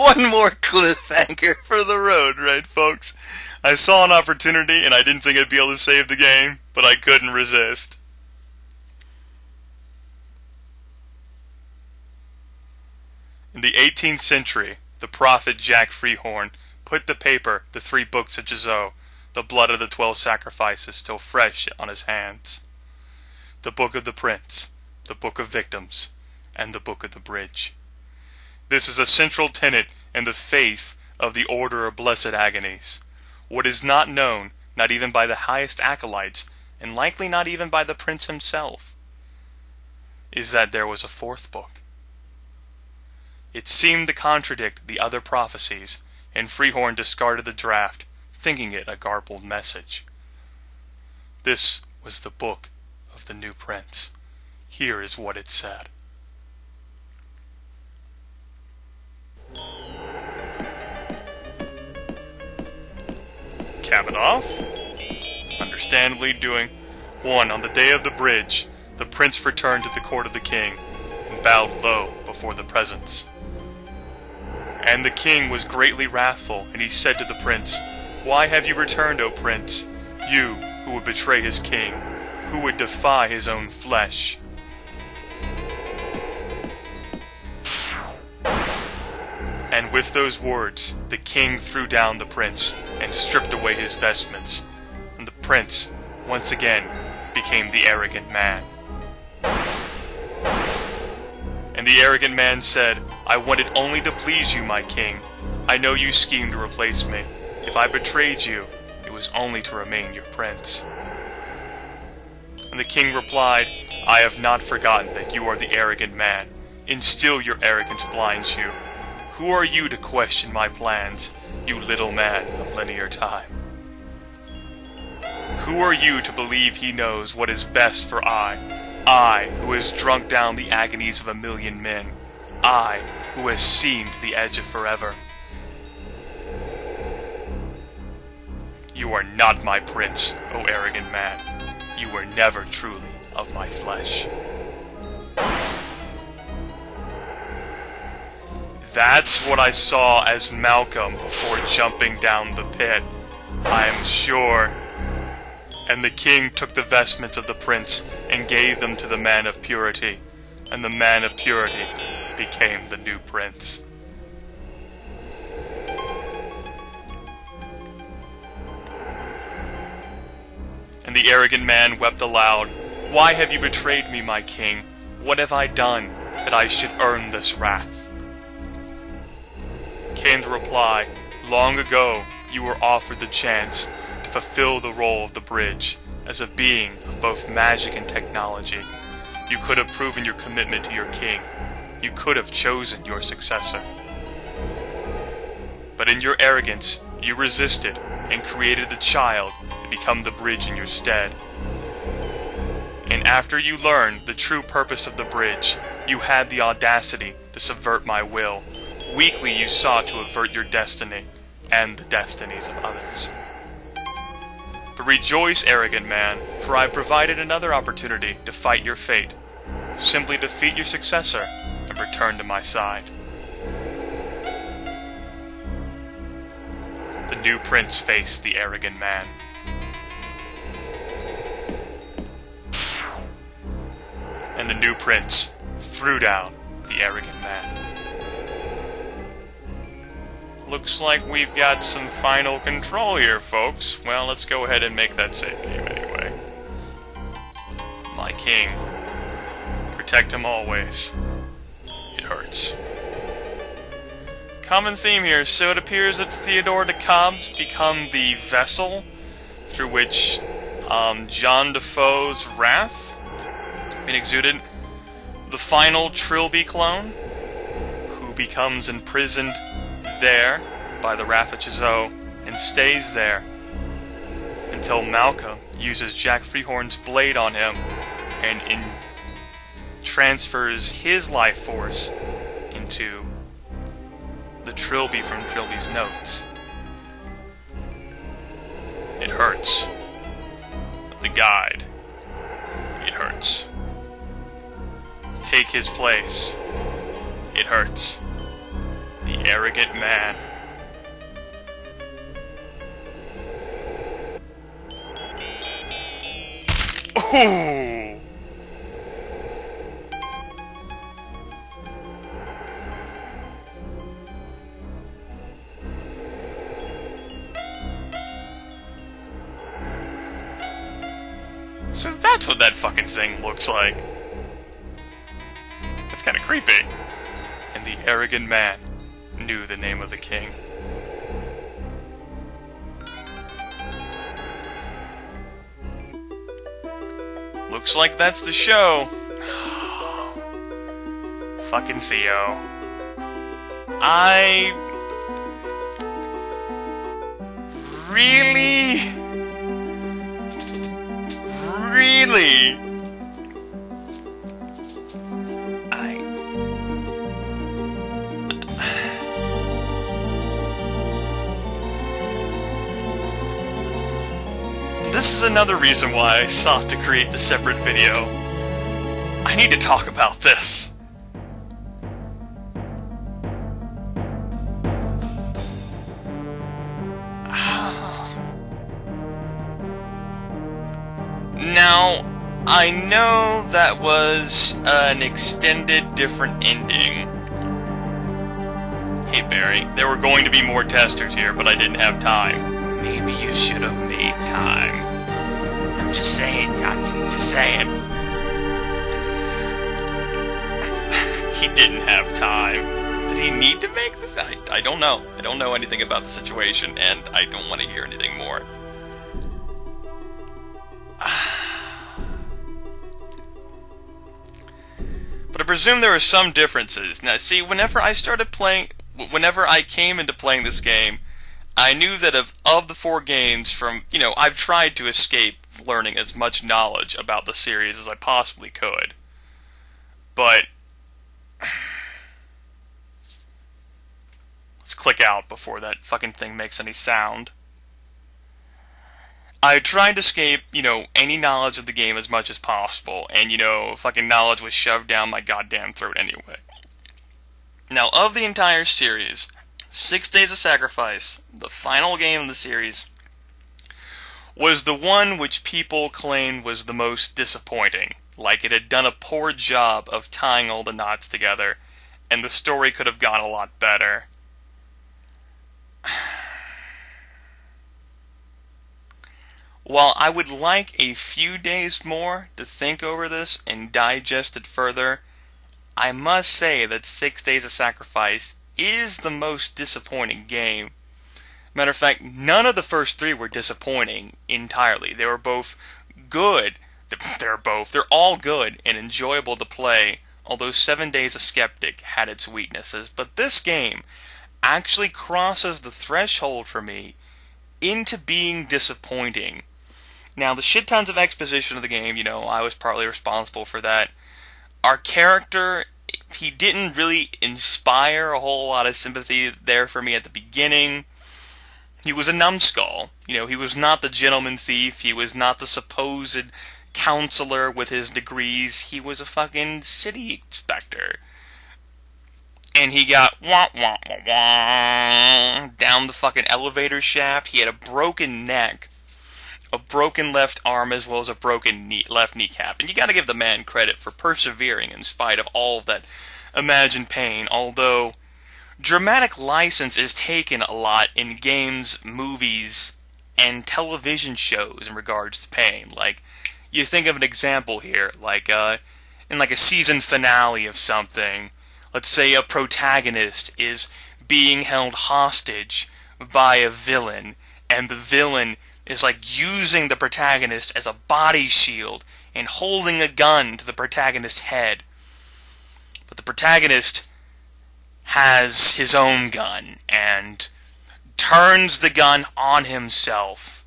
One more cliffhanger for the road, right, folks? I saw an opportunity and I didn't think I'd be able to save the game, but I couldn't resist. In the 18th century, the prophet Jack Freehorn put to paper the 3 books of Chzo, the blood of the 12 sacrifices still fresh on his hands. The Book of the Prince, the Book of Victims, and the Book of the Bridge. This is a central tenet in the faith of the Order of Blessed Agonies. What is not known, not even by the highest acolytes, and likely not even by the prince himself, is that there was a 4th book. It seemed to contradict the other prophecies, and Freehorn discarded the draft, thinking it a garbled message. This was the Book of the New Prince. Here is what it said. Kavanaugh, understandably doing 1. On the day of the bridge, the prince returned to the court of the king, and bowed low before the presence. And the king was greatly wrathful, and he said to the prince, Why have you returned, O prince, you who would betray his king, who would defy his own flesh? And with those words, the king threw down the prince, and stripped away his vestments, and the prince, once again, became the arrogant man. And the arrogant man said, I wanted only to please you, my king. I know you schemed to replace me. If I betrayed you, it was only to remain your prince. And the king replied, I have not forgotten that you are the arrogant man, and still your arrogance blinds you. Who are you to question my plans, you little man of linear time? Who are you to believe he knows what is best for I who has drunk down the agonies of 1,000,000 men, I who has seen to the edge of forever? You are not my prince, O arrogant man. You were never truly of my flesh. That's what I saw as Malcolm before jumping down the pit, I am sure. And the king took the vestments of the prince and gave them to the man of purity, and the man of purity became the new prince. And the arrogant man wept aloud, Why have you betrayed me, my king? What have I done that I should earn this wrath? Came the reply, Long ago you were offered the chance to fulfill the role of the bridge. As a being of both magic and technology, you could have proven your commitment to your king. You could have chosen your successor. But in your arrogance, you resisted and created the child to become the bridge in your stead. And after you learned the true purpose of the bridge, you had the audacity to subvert my will. Weakly you sought to avert your destiny and the destinies of others. But rejoice, arrogant man, for I provided another opportunity to fight your fate. Simply defeat your successor and return to my side. The new prince faced the arrogant man. And the new prince threw down the arrogant man. Looks like we've got some final control here, folks. Well, let's go ahead and make that save game anyway. My king. Protect him always. It hurts. Common theme here. So it appears that Theodore de Cobb's become the vessel through which John Defoe's wrath been exuded. The final Trilby clone, who becomes imprisoned there by the wrath of Chzo and stays there until Malcolm uses Jack Freehorn's blade on him and transfers his life force into the Trilby from Trilby's notes. It hurts. The guide. It hurts. Take his place. It hurts. The arrogant man. Ooh! So that's what that fucking thing looks like. That's kinda creepy. And the arrogant man knew the name of the king. Looks like that's the show. Fucking Theo. Really? This is another reason why I sought to create the separate video. I need to talk about this. Now, I know that was an extended different ending. Hey Barry, there were going to be more testers here, but I didn't have time. Maybe you should have made time. I'm just saying, Yahtzee, just saying. He didn't have time. Did he need to make this? I don't know. I don't know anything about the situation, and I don't want to hear anything more. But I presume there are some differences. Now, see, whenever I came into playing this game, I knew that of the 4 games from, I've tried to escape learning as much knowledge about the series as I possibly could. But let's click out before that fucking thing makes any sound. I tried to escape, any knowledge of the game as much as possible, and, fucking knowledge was shoved down my goddamn throat anyway. Now, of the entire series, 6 Days of Sacrifice, the final game of the series, was the one which people claimed was the most disappointing. Like it had done a poor job of tying all the knots together, and the story could have gone a lot better. While I would like a few days more to think over this and digest it further, I must say that 6 Days of Sacrifice is the most disappointing game. Matter of fact, none of the first 3 were disappointing entirely. They were both good. They're all good and enjoyable to play, although 7 Days of Skeptic had its weaknesses. But this game actually crosses the threshold for me into being disappointing. Now, the shit tons of exposition of the game, I was partly responsible for that. Our character, he didn't really inspire a whole lot of sympathy there for me at the beginning. He was a numbskull. He was not the gentleman thief. He was not the supposed counselor with his degrees. He was a fucking city inspector. And he got wah wah wah wah down the fucking elevator shaft. He had a broken neck, a broken left arm, as well as a broken left kneecap. And you gotta give the man credit for persevering in spite of all of that imagined pain, although dramatic license is taken a lot in games, movies, and television shows in regards to pain. Like, you think of an example here, like in like a season finale of something. Let's say a protagonist is being held hostage by a villain, and the villain is like using the protagonist as a body shield and holding a gun to the protagonist's head. But the protagonist has his own gun and turns the gun on himself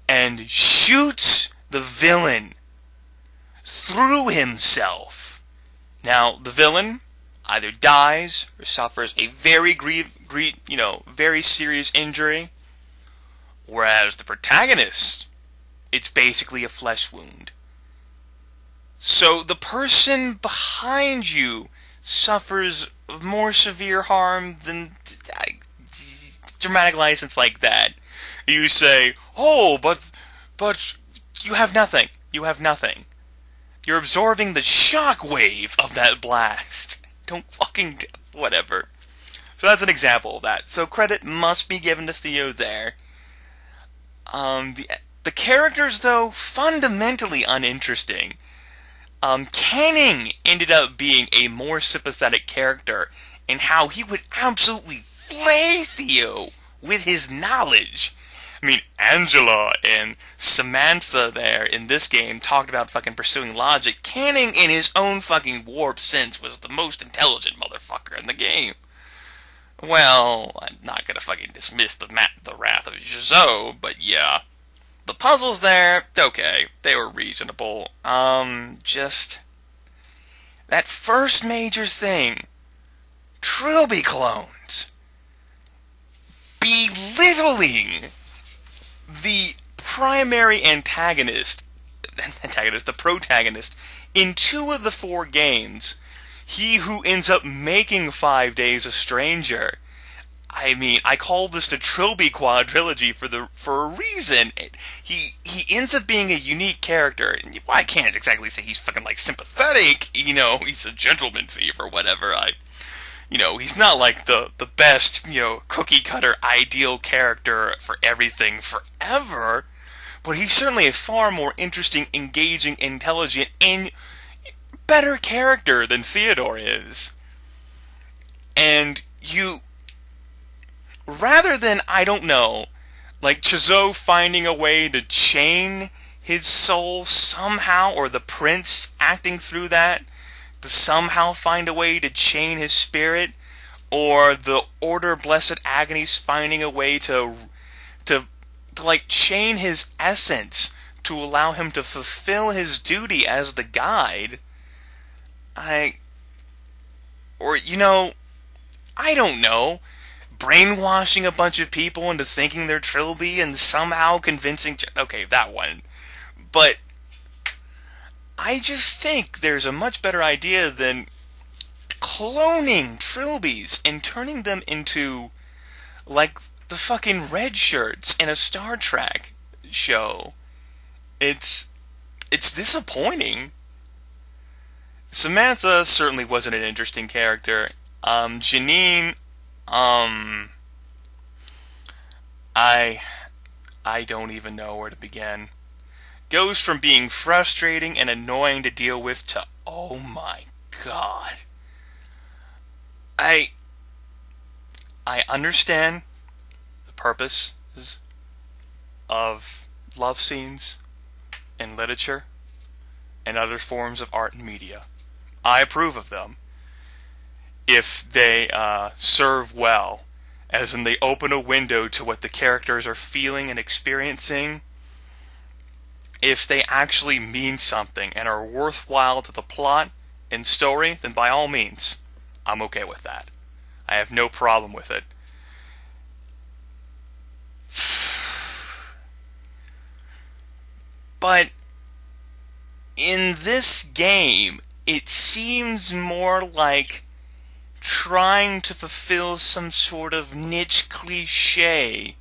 and shoots the villain through himself. Now, the villain either dies or suffers a very very serious injury, whereas the protagonist, it's basically a flesh wound. So the person behind you suffers more severe harm than dramatic license like that. You say, oh, but you have nothing. You have nothing. You're absorbing the shock wave of that blast. Don't fucking whatever. So that's an example of that. So credit must be given to Theo there. The characters, though, fundamentally uninteresting. Canning ended up being a more sympathetic character in how he would absolutely flay Theo with his knowledge. I mean, Angela and Samantha there in this game talked about fucking pursuing logic. Canning, in his own fucking warped sense, was the most intelligent motherfucker in the game. Well, I'm not gonna fucking dismiss the wrath of Chzo, but yeah. The puzzles there, okay, they were reasonable. Just that first major thing, Trilby clones, belittling the primary antagonist, the protagonist, in 2 of the 4 games, he who ends up making 5 Days a Stranger. I mean, I call this the Trilby Quadrilogy for a reason. He ends up being a unique character. Well, I can't exactly say he's fucking like sympathetic. You know, he's a gentleman thief or whatever. He's not like the best, cookie cutter ideal character for everything forever. But he's certainly a far more interesting, engaging, intelligent, and better character than Theodore is. And rather than, I don't know, like Chzo finding a way to chain his soul somehow, or the prince acting through that to somehow find a way to chain his spirit, or the Order Blessed Agonies finding a way to like chain his essence to allow him to fulfill his duty as the guide. I don't know, brainwashing a bunch of people into thinking they're Trilby and somehow convincing... Okay, that one. But I just think there's a much better idea than cloning Trilbys and turning them into, like, the fucking red shirts in a Star Trek show. It's disappointing. Samantha certainly wasn't an interesting character. Janine, I don't even know where to begin. Goes from being frustrating and annoying to deal with to, oh my god. I understand the purposes of love scenes in literature and other forms of art and media. I approve of them if they serve well, as in they open a window to what the characters are feeling and experiencing. If they actually mean something and are worthwhile to the plot and story, then by all means, I'm okay with that. I have no problem with it. But in this game, it seems more like trying to fulfill some sort of niche cliche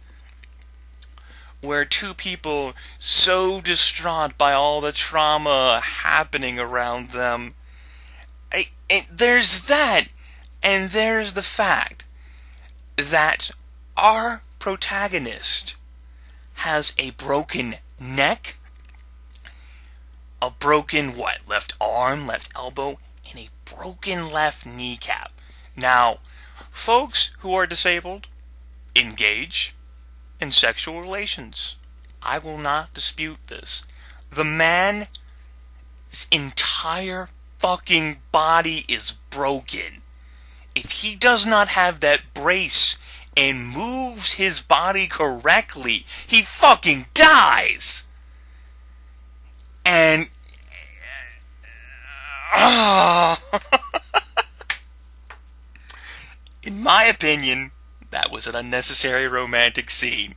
where 2 people so distraught by all the trauma happening around them. And there's that, and there's the fact that our protagonist has a broken neck, a broken, left arm, left elbow, and a broken left kneecap. Now, folks who are disabled engage in sexual relations. I will not dispute this. The man's entire fucking body is broken. If he does not have that brace and moves his body correctly, he fucking dies. And in my opinion, that was an unnecessary romantic scene.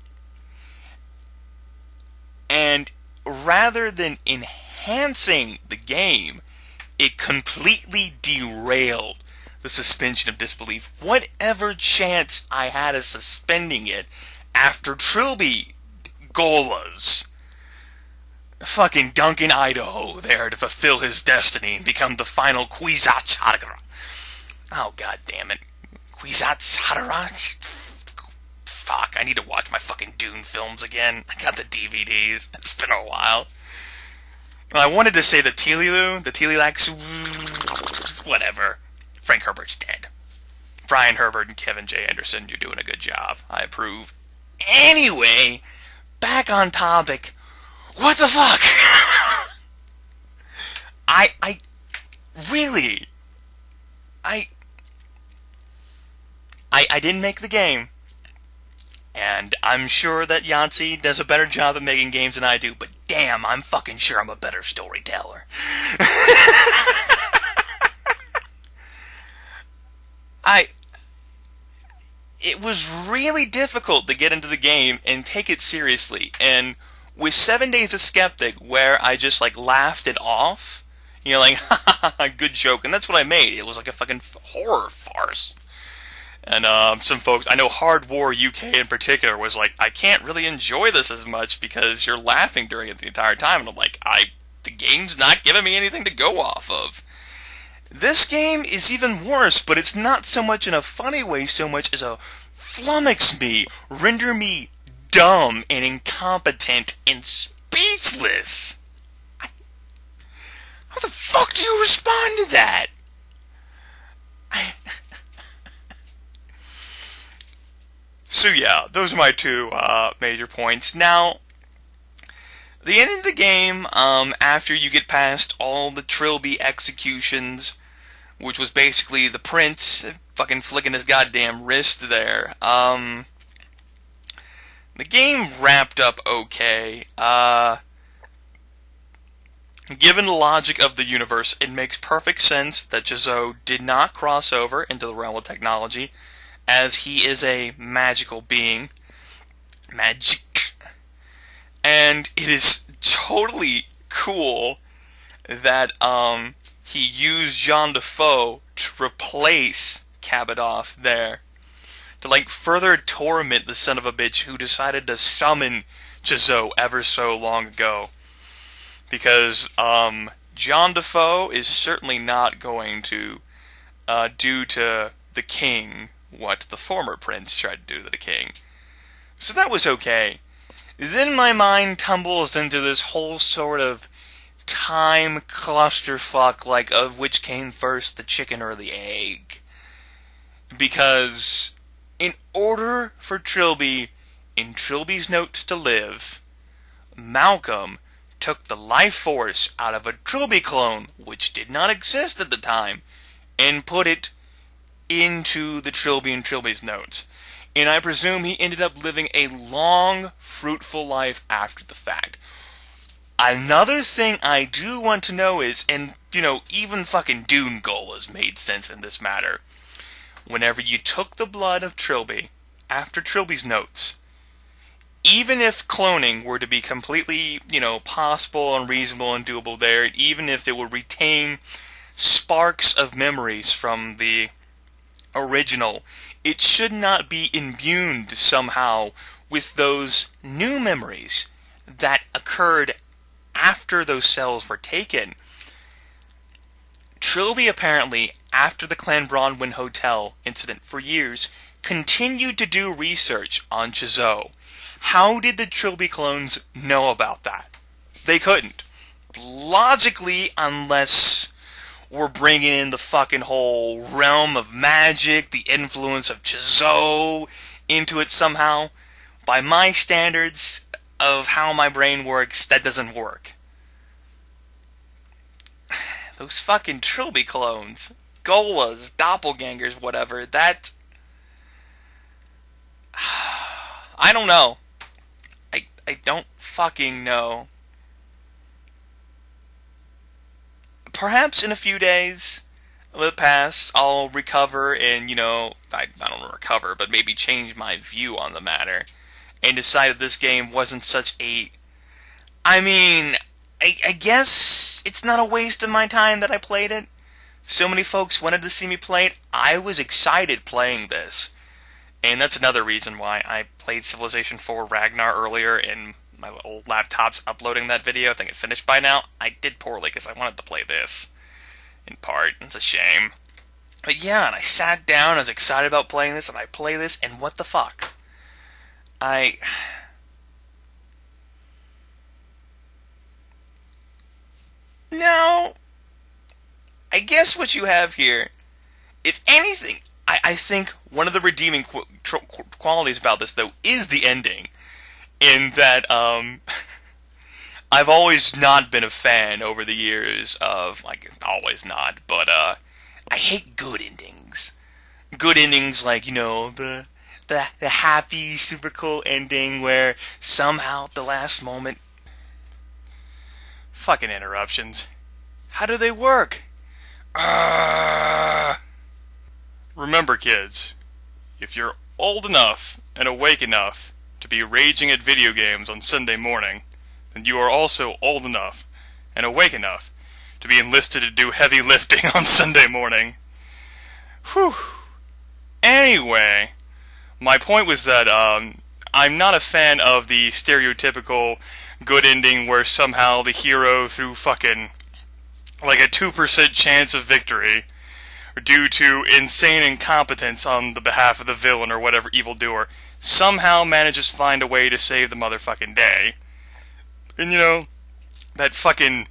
And rather than enhancing the game, it completely derailed the suspension of disbelief. Whatever chance I had of suspending it after Trilby Golas fucking Duncan Idaho there to fulfill his destiny and become the final Kwisatz Haderach. Oh, god damn it. Kwisatz Haderach? Fuck, I need to watch my fucking Dune films again. I got the DVDs. It's been a while. I wanted to say the Tililax, whatever. Frank Herbert's dead. Brian Herbert and Kevin J. Anderson, you're doing a good job. I approve. Anyway, back on topic. What the fuck? I didn't make the game. And I'm sure that Yahtzee does a better job at making games than I do, but damn, I'm fucking sure I'm a better storyteller. It was really difficult to get into the game and take it seriously, and with 7 Days a Skeptic, where I just, like, laughed it off, you know, like, ha ha ha, good joke, and that's what I made. It was like a fucking horror farce. And some folks, I know Hard War UK in particular, was like, I can't really enjoy this as much because you're laughing during it the entire time. And I'm like, the game's not giving me anything to go off of. This game is even worse, but it's not so much in a funny way so much as a flummox me, render me dumb and incompetent and speechless. How the fuck do you respond to that? So yeah, those are my two major points. Now, the end of the game, after you get past all the Trilby executions, which was basically the prince fucking flicking his goddamn wrist there, the game wrapped up okay. Given the logic of the universe, it makes perfect sense that Chzo did not cross over into the realm of technology, as he is a magical being. Magic. And it is totally cool that he used Jean Defoe to replace Kabadoff there. To, like, further torment the son of a bitch who decided to summon Chzo ever so long ago. Because John Defoe is certainly not going to do to the king what the former prince tried to do to the king. So that was okay. Then my mind tumbles into this whole sort of time clusterfuck, like, of which came first, the chicken or the egg. Because in order for Trilby, in Trilby's notes, to live, Malcolm took the life force out of a Trilby clone, which did not exist at the time, and put it into the Trilby and Trilby's notes. And I presume he ended up living a long, fruitful life after the fact. Another thing I do want to know is, and, you know, even fucking Dune Golas made sense in this matter. Whenever you took the blood of Trilby, after Trilby's notes, even if cloning were to be completely, you know, possible and reasonable and doable there, even if it would retain sparks of memories from the original, it should not be imbued somehow with those new memories that occurred after those cells were taken. Trilby apparently, after the Clan Bronwyn Hotel incident for years, continued to do research on Chzo. How did the Trilby clones know about that? They couldn't. Logically, unless we're bringing in the fucking whole realm of magic, the influence of Chzo into it somehow. By my standards of how my brain works, that doesn't work. Those fucking Trilby clones, Golas, doppelgangers, whatever, that... I don't know. I don't fucking know. Perhaps in a few days, let pass, I'll recover and, you know, I don't recover, but maybe change my view on the matter, and decide that this game wasn't such a... I mean, I guess it's not a waste of my time that I played it, So many folks wanted to see me play it. I was excited playing this. And that's another reason why I played Civilization 4 Ragnar earlier, and my old laptop's uploading that video. I think it finished by now. I did poorly because I wanted to play this. In part. It's a shame. But yeah, and I sat down, I was excited about playing this, and I play this, and what the fuck? No. I guess what you have here, if anything, I think one of the redeeming qualities about this, though, is the ending. In that, I've always not been a fan over the years of, like, always not, but, I hate good endings. Good endings like, you know, the happy, super cool ending where somehow at the last moment... Fucking interruptions. How do they work? Remember, kids, if you're old enough and awake enough to be raging at video games on Sunday morning, then you are also old enough and awake enough to be enlisted to do heavy lifting on Sunday morning. Whew. Anyway, my point was that I'm not a fan of the stereotypical good ending where somehow the hero, through fucking like a 2% chance of victory, due to insane incompetence on the behalf of the villain or whatever evildoer, somehow manages to find a way to save the motherfucking day. And you know, that fucking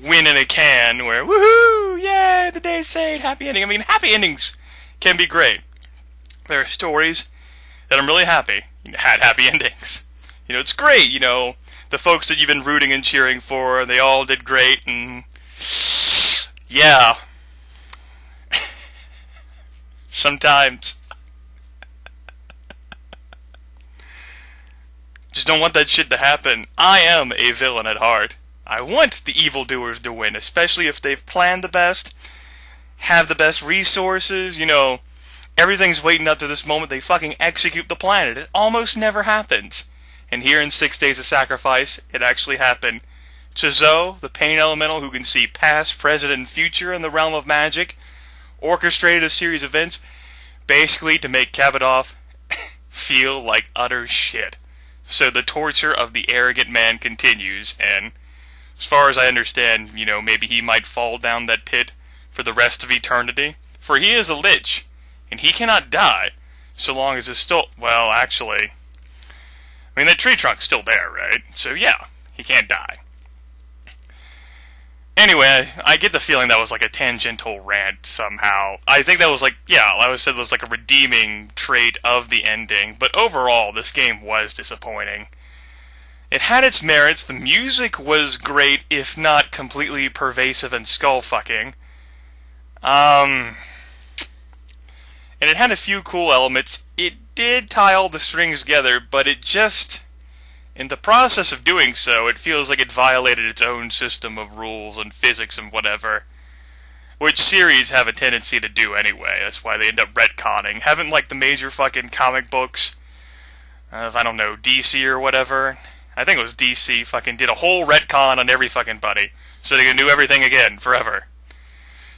win in a can where, woohoo, yay, the day's saved, happy ending. I mean, happy endings can be great. There are stories that I'm really happy had happy endings. You know, it's great, you know, the folks that you've been rooting and cheering for, they all did great, and yeah. Sometimes. Just don't want that shit to happen. I am a villain at heart. I want the evildoers to win, especially if they've planned the best, have the best resources, you know, everything's waiting up to this moment, they fucking execute the plan. It almost never happens. And here in 6 Days of Sacrifice, it actually happened. Chzo, the pain elemental who can see past, present, and future in the realm of magic, orchestrated a series of events, basically to make Kabadov feel like utter shit. So the torture of the arrogant man continues, and as far as I understand, you know, maybe he might fall down that pit for the rest of eternity. For he is a lich, and he cannot die, so long as it's still, well, actually, I mean, that tree trunk's still there, right? So yeah, he can't die. Anyway, I get the feeling that was like a tangential rant somehow. I think that was like, yeah, I always said it was like a redeeming trait of the ending, but overall, this game was disappointing. It had its merits, the music was great, if not completely pervasive and skull-fucking. And it had a few cool elements. It did tie all the strings together, but it just... in the process of doing so, it feels like it violated its own system of rules and physics and whatever. Which series have a tendency to do anyway. That's why they end up retconning. Haven't, like, the major fucking comic books of, I don't know, DC or whatever. I think it was DC fucking did a whole retcon on every fucking buddy. So they can do everything again, forever.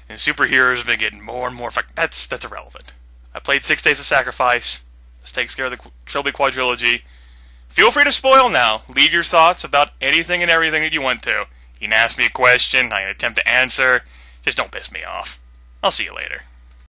And superheroes have been getting more and more that's irrelevant. I played 6 Days of Sacrifice. This takes care of the Trilby Quadrilogy. Feel free to spoil now. Leave your thoughts about anything and everything that you want to. You can ask me a question, I can attempt to answer. Just don't piss me off. I'll see you later.